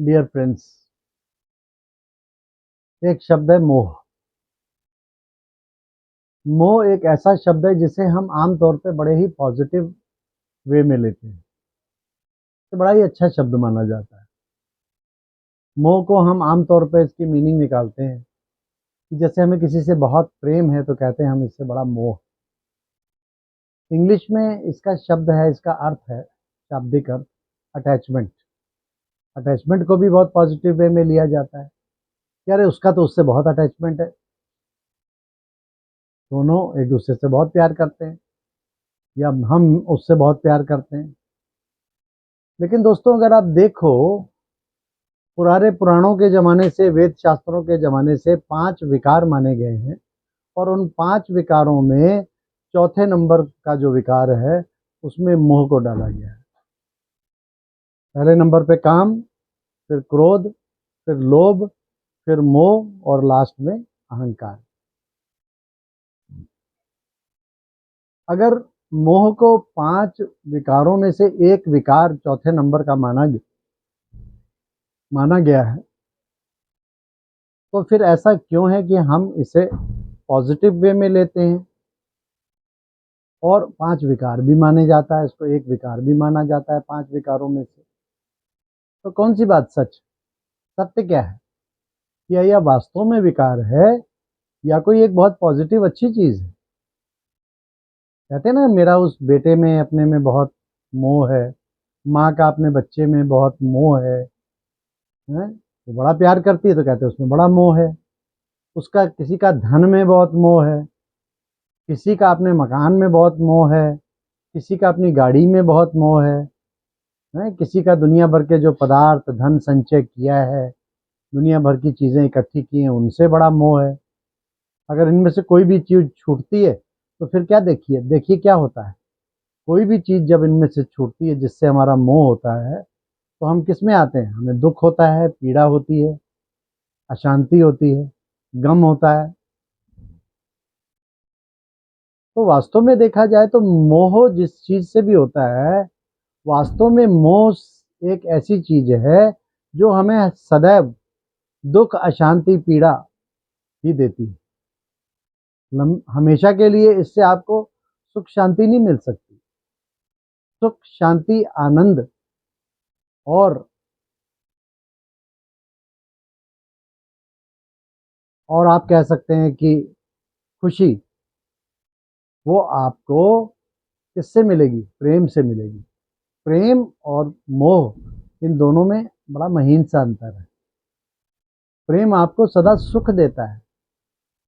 Dear friends, एक शब्द है मोह। मोह एक ऐसा शब्द है जिसे हम आम तौर पे बड़े ही पॉजिटिव वे में लेते हैं। तो बड़ा ही अच्छा शब्द माना जाता है। मोह को हम आम तौर पे इसकी मीनिंग निकालते हैं कि जैसे हमें किसी से बहुत प्रेम है तो कहते हैं हम इससे बड़ा मोह। इंग्लिश में इसका शब्द है, इसका अर्थ है, शाब्दिक अर्थ, अटैचमेंट। अटैचमेंट को भी बहुत पॉजिटिव वे में लिया जाता है कि अरे उसका तो उससे बहुत अटैचमेंट है, दोनों एक दूसरे से बहुत प्यार करते हैं या हम उससे बहुत प्यार करते हैं। लेकिन दोस्तों, अगर आप देखो, पुराने पुराणों के ज़माने से, वेद शास्त्रों के ज़माने से 5 विकार माने गए हैं और उन 5 विकारों में चौथे नंबर का जो विकार है उसमें मोह को डाला गया है। पहले नंबर पे काम, फिर क्रोध, फिर लोभ, फिर मोह और लास्ट में अहंकार। अगर मोह को 5 विकारों में से एक विकार चौथे नंबर का माना गया है, तो फिर ऐसा क्यों है कि हम इसे पॉजिटिव वे में लेते हैं और 5 विकार भी माने जाता है, इसको एक विकार भी माना जाता है 5 विकारों में से। तो कौन सी बात सच, सत्य क्या है? क्या यह वास्तव में विकार है या कोई एक बहुत पॉजिटिव अच्छी चीज है? कहते हैं ना, मेरा उस बेटे में अपने में बहुत मोह है, माँ का अपने बच्चे में बहुत मोह है? वो बड़ा प्यार करती है तो कहते हैं उसमें बड़ा मोह है। उसका किसी का धन में बहुत मोह है, किसी का अपने मकान में बहुत मोह है, किसी का अपनी गाड़ी में बहुत मोह है? किसी का दुनिया भर के जो पदार्थ धन संचय किया है, दुनिया भर की चीज़ें इकट्ठी की हैं, उनसे बड़ा मोह है। अगर इनमें से कोई भी चीज़ छूटती है तो फिर क्या, देखिए देखिए क्या होता है। कोई भी चीज़ जब इनमें से छूटती है जिससे हमारा मोह होता है, तो हम किस में आते हैं? हमें दुख होता है, पीड़ा होती है, अशांति होती है, गम होता है। तो वास्तव में देखा जाए तो मोह जिस चीज़ से भी होता है, वास्तव में मोह एक ऐसी चीज है जो हमें सदैव दुख, अशांति, पीड़ा ही देती है। हमेशा के लिए इससे आपको सुख शांति नहीं मिल सकती। सुख शांति, आनंद और आप कह सकते हैं कि खुशी, वो आपको किससे मिलेगी? प्रेम से मिलेगी। प्रेम और मोह, इन दोनों में बड़ा महीन सा अंतर है। प्रेम आपको सदा सुख देता है,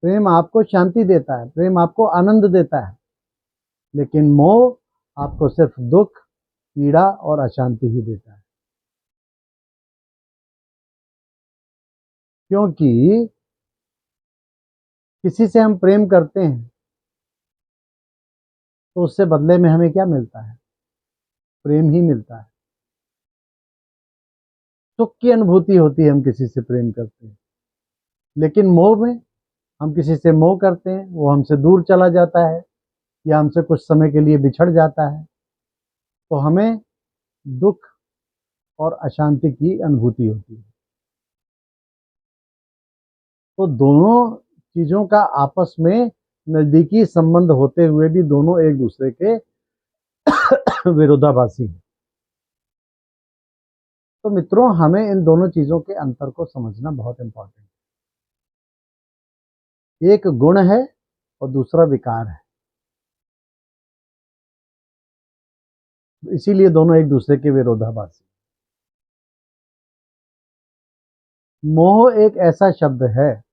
प्रेम आपको शांति देता है, प्रेम आपको आनंद देता है। लेकिन मोह आपको सिर्फ दुख, पीड़ा और अशांति ही देता है। क्योंकि किसी से हम प्रेम करते हैं तो उससे बदले में हमें क्या मिलता है? प्रेम ही मिलता है। सुख की अनुभूति होती है हम किसी से प्रेम करते हैं। लेकिन मोह में, हम किसी से मोह करते हैं, वो हमसे दूर चला जाता है या हमसे कुछ समय के लिए बिछड़ जाता है, तो हमें दुख और अशांति की अनुभूति होती है। तो दोनों चीजों का आपस में नजदीकी संबंध होते हुए भी दोनों एक दूसरे के विरोधाभासी हैं। तो मित्रों, हमें इन दोनों चीजों के अंतर को समझना बहुत इंपॉर्टेंट है। एक गुण है और दूसरा विकार है, इसीलिए दोनों एक दूसरे के विरोधाभासी। मोह एक ऐसा शब्द है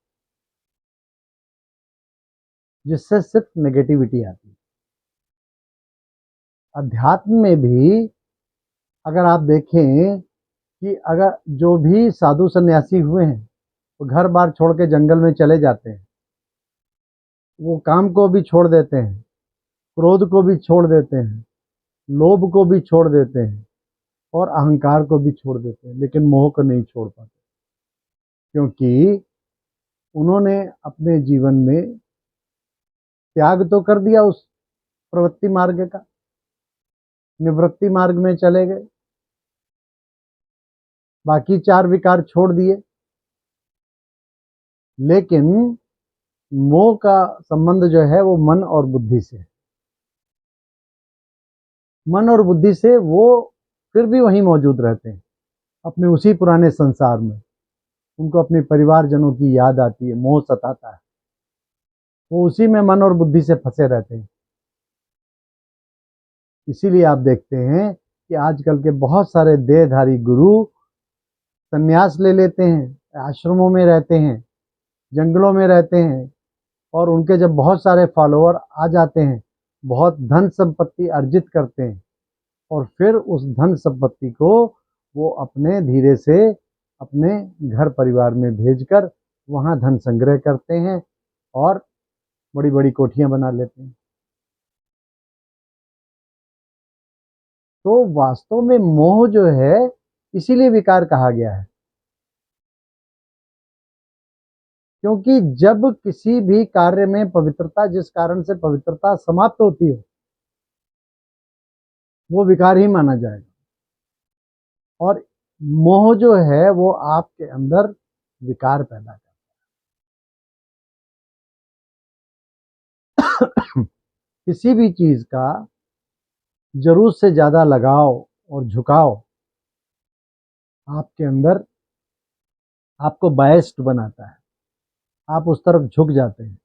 जिससे सिर्फ नेगेटिविटी आती है। अध्यात्म में भी अगर आप देखें कि अगर जो भी साधु सन्यासी हुए हैं वो घर बार छोड़ के जंगल में चले जाते हैं, वो काम को भी छोड़ देते हैं, क्रोध को भी छोड़ देते हैं, लोभ को भी छोड़ देते हैं और अहंकार को भी छोड़ देते हैं, लेकिन मोह को नहीं छोड़ पाते। क्योंकि उन्होंने अपने जीवन में त्याग तो कर दिया उस प्रवृत्ति मार्ग का, निवृत्ति मार्ग में चले गए, बाकी 4 विकार छोड़ दिए, लेकिन मोह का संबंध जो है वो मन और बुद्धि से है। मन और बुद्धि से वो फिर भी वहीं मौजूद रहते हैं, अपने उसी पुराने संसार में। उनको अपने परिवारजनों की याद आती है, मोह सताता है, वो उसी में मन और बुद्धि से फंसे रहते हैं। इसीलिए आप देखते हैं कि आजकल के बहुत सारे देहधारी गुरु संन्यास ले लेते हैं, आश्रमों में रहते हैं, जंगलों में रहते हैं, और उनके जब बहुत सारे फॉलोअर आ जाते हैं, बहुत धन संपत्ति अर्जित करते हैं, और फिर उस धन संपत्ति को वो अपने धीरे से अपने घर परिवार में भेजकर वहाँ धन संग्रह करते हैं और बड़ी बड़ी कोठियाँ बना लेते हैं। तो वास्तव में मोह जो है इसीलिए विकार कहा गया है, क्योंकि जब किसी भी कार्य में पवित्रता, जिस कारण से पवित्रता समाप्त होती हो, वो विकार ही माना जाएगा। और मोह जो है वो आपके अंदर विकार पैदा करता है। किसी भी चीज का जरूरत से ज्यादा लगाव और झुकाव आपके अंदर आपको बायस्ड बनाता है, आप उस तरफ झुक जाते हैं,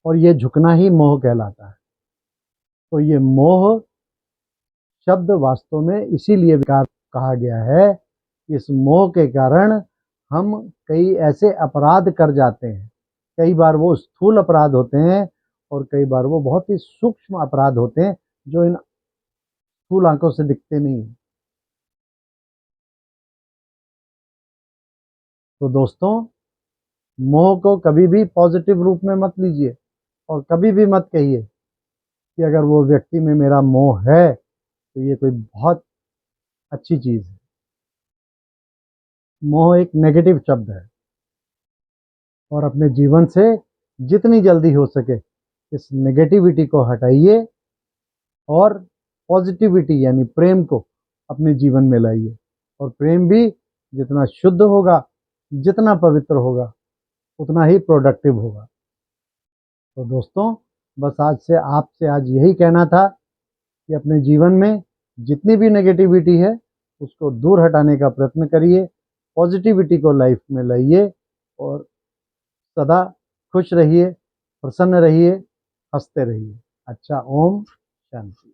और ये झुकना ही मोह कहलाता है। तो ये मोह शब्द वास्तव में इसीलिए विकार कहा गया है। इस मोह के कारण हम कई ऐसे अपराध कर जाते हैं, कई बार वो स्थूल अपराध होते हैं और कई बार वो बहुत ही सूक्ष्म अपराध होते हैं जो इन स्थूल आंखों से दिखते नहीं हैं। तो दोस्तों, मोह को कभी भी पॉजिटिव रूप में मत लीजिए, और कभी भी मत कहिए कि अगर वो व्यक्ति में मेरा मोह है तो ये कोई बहुत अच्छी चीज़ है। मोह एक नेगेटिव शब्द है, और अपने जीवन से जितनी जल्दी हो सके इस नेगेटिविटी को हटाइए और पॉजिटिविटी यानी प्रेम को अपने जीवन में लाइए। और प्रेम भी जितना शुद्ध होगा, जितना पवित्र होगा, उतना ही प्रोडक्टिव होगा। तो दोस्तों, बस आज से आपसे आज यही कहना था कि अपने जीवन में जितनी भी नेगेटिविटी है उसको दूर हटाने का प्रयत्न करिए, पॉजिटिविटी को लाइफ में लाइए, और सदा खुश रहिए, प्रसन्न रहिए, हंसते रहिए। अच्छा, ओम शांति।